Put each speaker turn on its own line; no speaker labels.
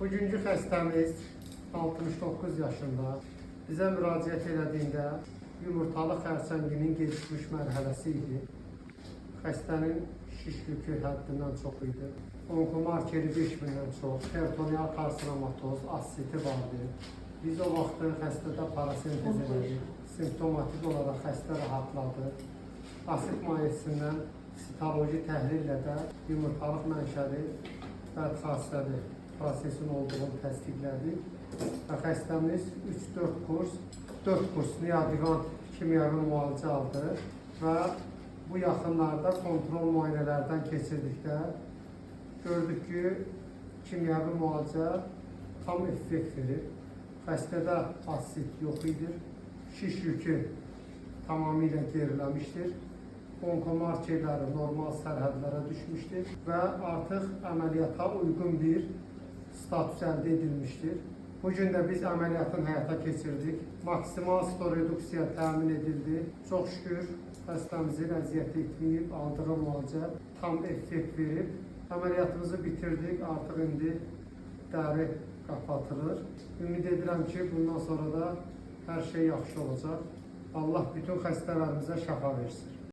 Bugünkü xəstəmiz 69 yaşında bizə müraciət elədiyində yumurtalı xərçənginin gecikmiş mərhələsi idi. Xəstənin şiş yükü həddindən çox idi. Onkomarkeri 5000-dən çox, peritoneal karsinomatoz, asiti vardı. Biz o vaxtı xəstədə parasentez elədik. Simptomatik olaraq xəstə rahatladı. Asit mayesindən sitoloji təhlillə də yumurtalıq mənşəli bədxassəli prosesin olduğunu təsdiqlədik və xəstəmiz 4 kurs neoadjuvant kimyəvi müalicə aldı və bu yaxınlarda kontrol müayinələrdən keçirdikdə gördük ki, kimyəvi müalicə tam effekt verir. Xəstədə asit yox idi, şiş yükü tamamilə geriləmişdir. Onkomarkerləri normal sərhədlərə düşmüşdür və artıq əməliyyata uyğun bir status əldə edilmişdir. Bugün də biz əməliyyatın həyata keçirdik. Maksimal storeduksiya təmin edildi. Çox şükür xəstəmizin əziyyət etməyib, aldığı müalicə tam effekt verib. Əməliyyatımızı bitirdik, artıq indi dəri qapatılır. Ümid edirəm ki, bundan sonra da hər şey yaxşı olacaq. Allah bütün xəstələrimizə şəfa versin.